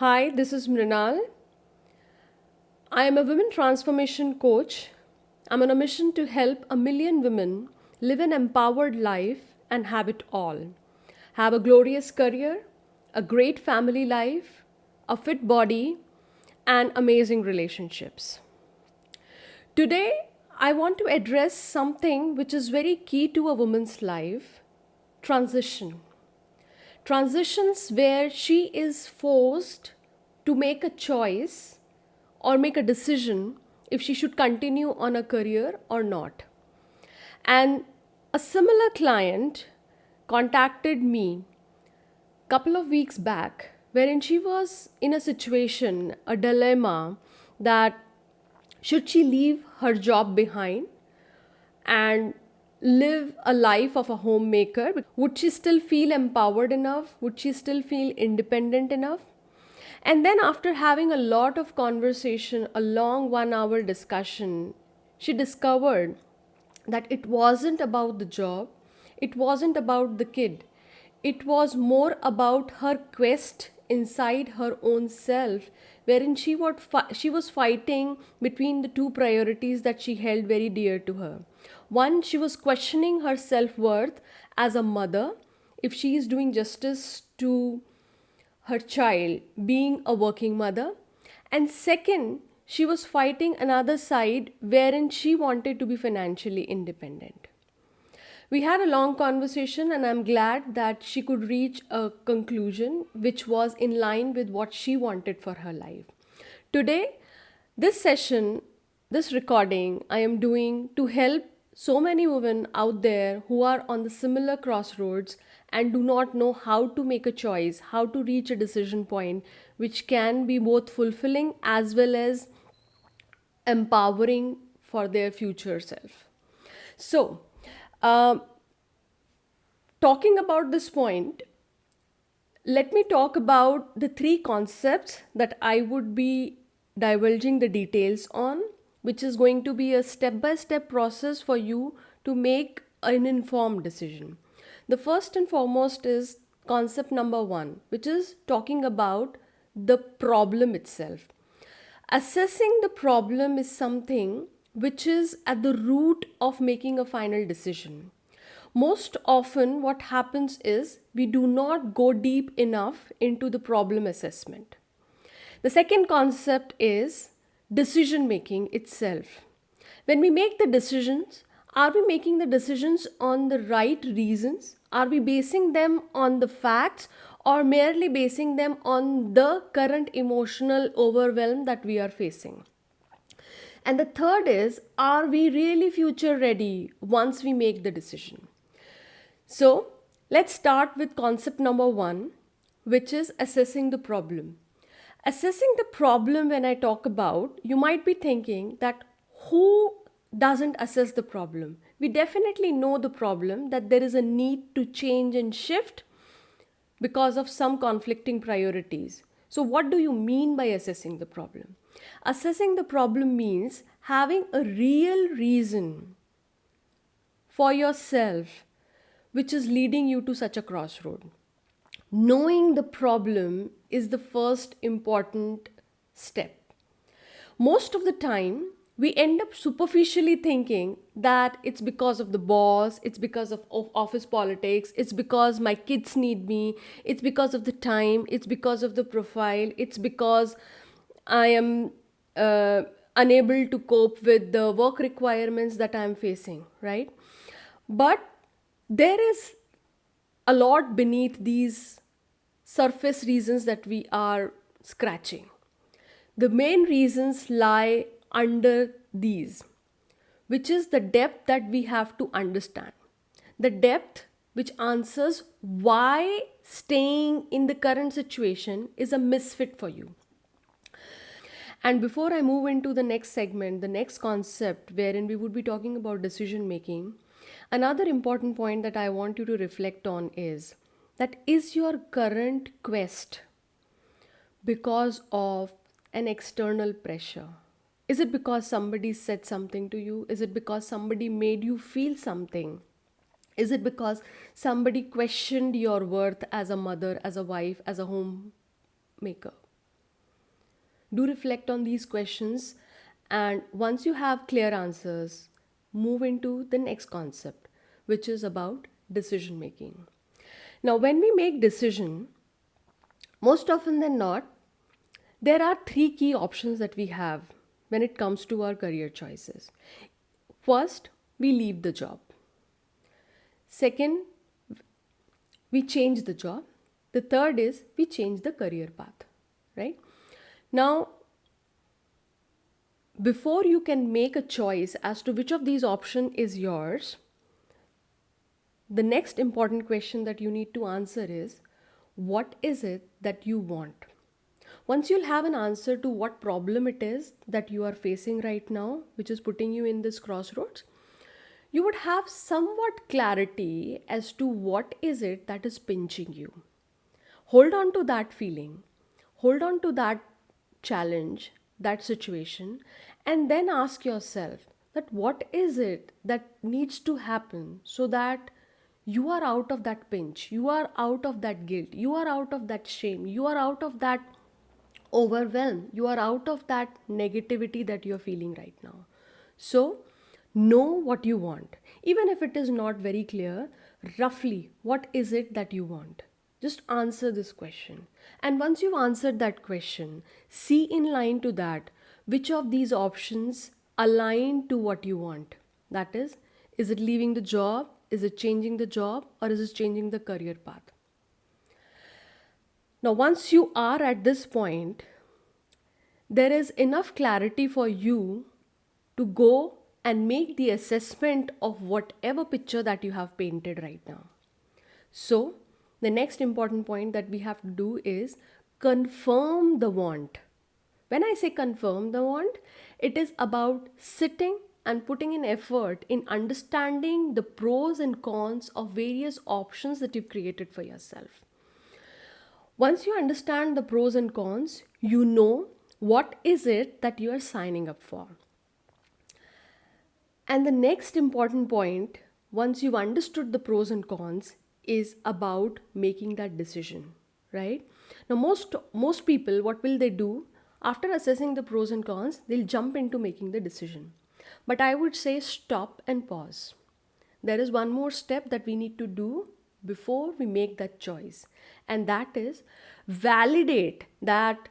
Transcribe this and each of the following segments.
Hi, this is Mrinal. I am a women transformation coach. I'm on a mission to help a million women live an empowered life and have it all. Have a glorious career, a great family life, a fit body, and amazing relationships. Today, I want to address something which is very key to a woman's life: transition. Transitions where she is forced to make a choice or make a decision if she should continue on a career or not. And a similar client contacted me a couple of weeks back wherein she was in a situation, a dilemma that should she leave her job behind and live a life of a homemaker? Would she still feel empowered enough? Would she still feel independent enough? And then, after having a lot of conversation, a long 1 hour discussion, she discovered that it wasn't about the job, it wasn't about the kid, it was more about her quest inside her own self, wherein she was fighting between the two priorities that she held very dear to her. One, she was questioning her self worth as a mother, if she is doing justice to her child being a working mother. And second, she was fighting another side wherein she wanted to be financially independent. We had a long conversation, and I'm glad that she could reach a conclusion which was in line with what she wanted for her life. Today, this session, this recording, I am doing to help so many women out there who are on the similar crossroads and do not know how to make a choice, how to reach a decision point which can be both fulfilling as well as empowering for their future self. So, uh, talking about this point, let me talk about the three concepts that I would be divulging the details on, which is going to be a step by step process for you to make an informed decision. The first and foremost is concept number one, which is talking about the problem itself. Assessing the problem is something which is at the root of making a final decision. Most often, what happens is we do not go deep enough into the problem assessment. The second concept is decision making itself. When we make the decisions, are we making the decisions on the right reasons? Are we basing them on the facts or merely basing them on the current emotional overwhelm that we are facing? And the third is, are we really future ready once we make the decision? So, let's start with concept number one, which is assessing the problem. Assessing the problem, when I talk about, you might be thinking that who doesn't assess the problem? We definitely know the problem, that there is a need to change and shift because of some conflicting priorities. So, what do you mean by assessing the problem? Assessing the problem means having a real reason for yourself which is leading you to such a crossroad. Knowing the problem is the first important step. Most of the time, we end up superficially thinking that it's because of the boss, it's because of office politics, it's because my kids need me, it's because of the time, it's because of the profile, it's because I am unable to cope with the work requirements that I'm facing, right? But there is a lot beneath these surface reasons that we are scratching. The main reasons lie under these, which is the depth that we have to understand. The depth which answers why staying in the current situation is a misfit for you. And before I move into the next segment, the next concept wherein we would be talking about decision making, another important point that I want you to reflect on is your current quest because of an external pressure? Is it because somebody said something to you? Is it because somebody made you feel something? Is it because somebody questioned your worth as a mother, as a wife, as a homemaker? Do reflect on these questions, and once you have clear answers, move into the next concept, which is about decision making. Now, when we make decision, most often than not, there are three key options that we have when it comes to our career choices. First, we leave the job. Second, we change the job. The third is we change the career path, right? Now, before you can make a choice as to which of these options is yours, the next important question that you need to answer is, what is it that you want? Once you'll have an answer to what problem it is that you are facing right now, which is putting you in this crossroads, you would have somewhat clarity as to what is it that is pinching you. Hold on to that feeling, hold on to that challenge, that situation, and then ask yourself that what is it that needs to happen so that you are out of that pinch, you are out of that guilt, you are out of that shame, you are out of that overwhelm, you are out of that negativity that you're feeling right now. So, know what you want. Even if it is not very clear, roughly, what is it that you want? Just answer this question. And once you've answered that question, see in line to that which of these options align to what you want. That is it leaving the job? Is it changing the job? Or is it changing the career path? Now, once you are at this point, there is enough clarity for you to go and make the assessment of whatever picture that you have painted right now. So, the next important point that we have to do is confirm the want. When I say confirm the want, it is about sitting and putting in effort in understanding the pros and cons of various options that you've created for yourself. Once you understand the pros and cons, you know what is it that you are signing up for. And the next important point, once you've understood the pros and cons, is about making that decision, right? Now, most people, what will they do? After assessing the pros and cons, they'll jump into making the decision. But I would say stop and pause. There is one more step that we need to do before we make that choice, and that is validate that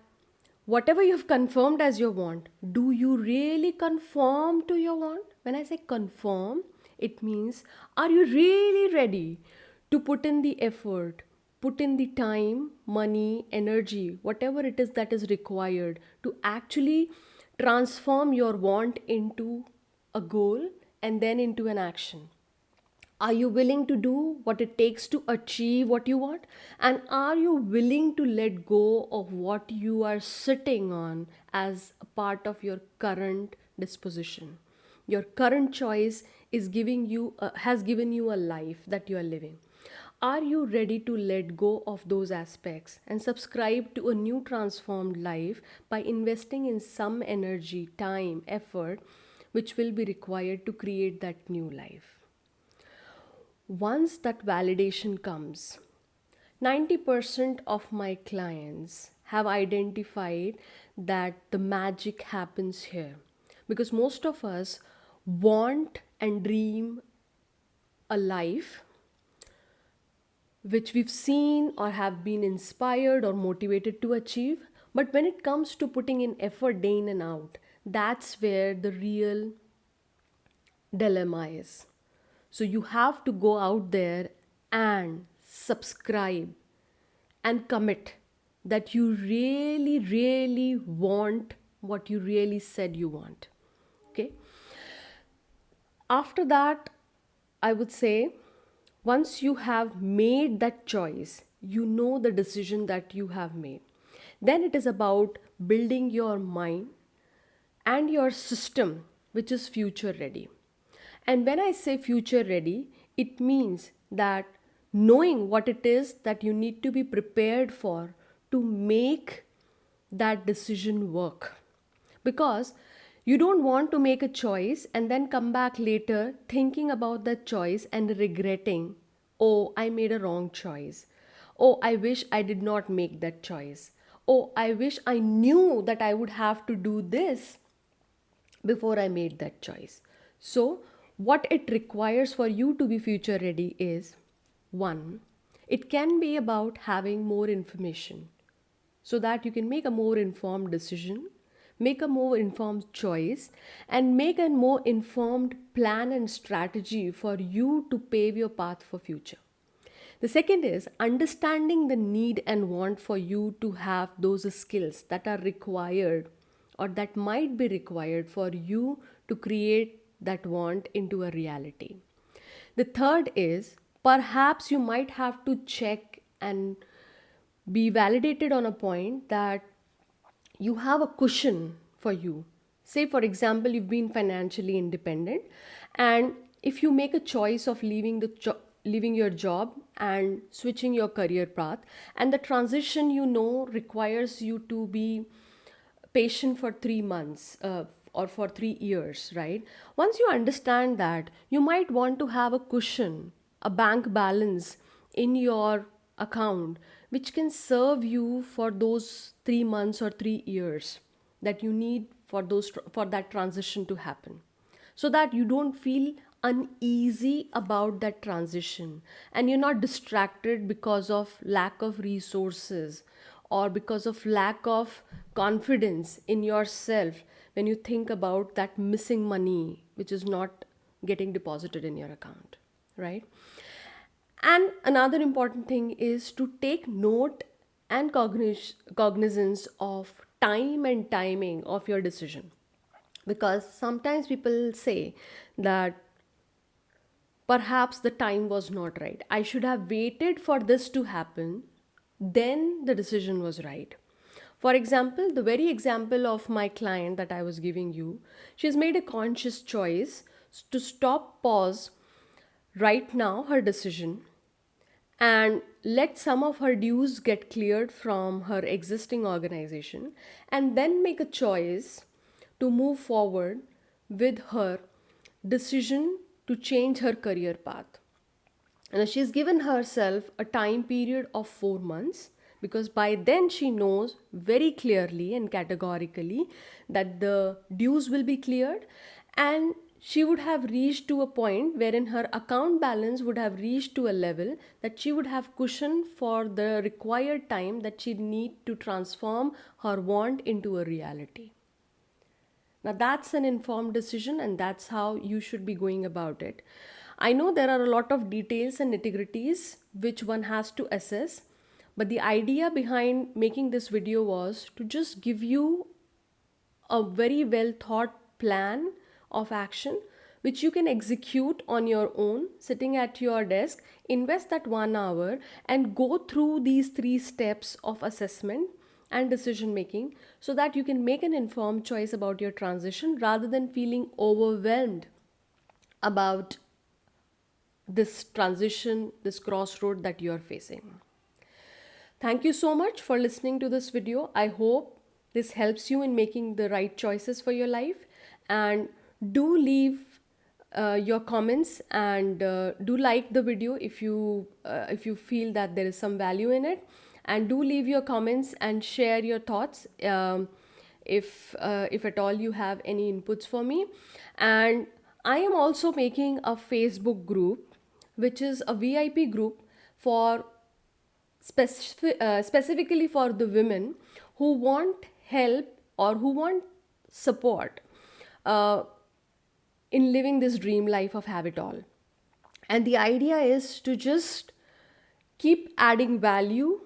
whatever you've confirmed as your want, do you really conform to your want? When I say conform, it means, are you really ready to put in the effort, put in the time, money, energy, whatever it is that is required to actually transform your want into a goal and then into an action? Are you willing to do what it takes to achieve what you want? And are you willing to let go of what you are sitting on as a part of your current disposition? Your current choice is has given you a life that you are living. Are you ready to let go of those aspects and subscribe to a new transformed life by investing in some energy, time, effort, which will be required to create that new life? Once that validation comes, 90% of my clients have identified that the magic happens here, because most of us want and dream a life which we've seen or have been inspired or motivated to achieve. But when it comes to putting in effort day in and out, that's where the real dilemma is. So you have to go out there and subscribe and commit that you really, really want what you really said you want. Okay. After that, I would say, once you have made that choice, you know the decision that you have made. Then it is about building your mind and your system, which is future ready. And when I say future ready, it means that knowing what it is that you need to be prepared for to make that decision work. Because you don't want to make a choice and then come back later thinking about that choice and regretting, oh, I made a wrong choice. Oh, I wish I did not make that choice. oh, I wish I knew that I would have to do this before I made that choice. So, what it requires for you to be future ready is one, it can be about having more information so that you can make a more informed decision, make a more informed choice, and make a more informed plan and strategy for you to pave your path for future. The second is understanding the need and want for you to have those skills that are required or that might be required for you to create that want into a reality. The third is perhaps you might have to check and be validated on a point that you have a cushion for you. Say, for example, you've been financially independent, and if you make a choice of leaving your job and switching your career path, and the transition requires you to be patient for 3 months or for 3 years, right? Once you understand that, you might want to have a cushion, a bank balance in your account, which can serve you for those 3 months or 3 years that you need for that transition to happen, so that you don't feel uneasy about that transition and you're not distracted because of lack of resources or because of lack of confidence in yourself when you think about that missing money which is not getting deposited in your account, right? And another important thing is to take note and cognizance of time and timing of your decision, because sometimes people say that perhaps the time was not right. I should have waited for this to happen, then the decision was right. For example, the very example of my client that I was giving you, she has made a conscious choice to stop, pause right now her decision, and let some of her dues get cleared from her existing organization, and then make a choice to move forward with her decision to change her career path. And she's given herself a time period of 4 months, because by then she knows very clearly and categorically that the dues will be cleared, and she would have reached to a point wherein her account balance would have reached to a level that she would have cushion for the required time that she need to transform her want into a reality. Now, that's an informed decision, and that's how you should be going about it. I know there are a lot of details and nitty-gritties which one has to assess, but the idea behind making this video was to just give you a very well thought plan of action which you can execute on your own, sitting at your desk. Invest that 1 hour and go through these 3 steps of assessment and decision making, so that you can make an informed choice about your transition rather than feeling overwhelmed about this transition, this crossroad that you are facing. Thank you so much for listening to this video. I hope this helps you in making the right choices for your life. And do leave your comments, and do like the video if you feel that there is some value in it. And do leave your comments and share your thoughts if at all you have any inputs for me. And I am also making a Facebook group, which is a VIP group for specifically for the women who want help or who want support uh, in living this dream life of have it all. And the idea is to just keep adding value,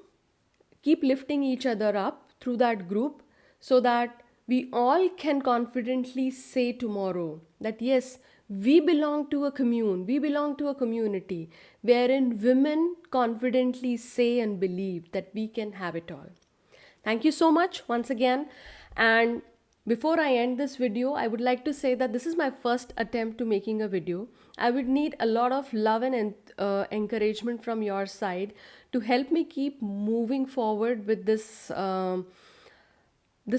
keep lifting each other up through that group, so that we all can confidently say tomorrow that yes, we belong to a commune, we belong to a community wherein women confidently say and believe that we can have it all. Thank you so much once again. And before I end this video, I would like to say that this is my first attempt to making a video. I would need a lot of love and encouragement from your side to help me keep moving forward with this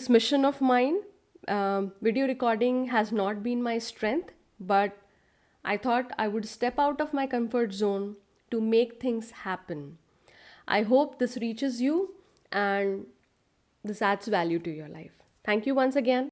mission of mine. Video recording has not been my strength, but I thought I would step out of my comfort zone to make things happen. I hope this reaches you, and this adds value to your life. Thank you once again.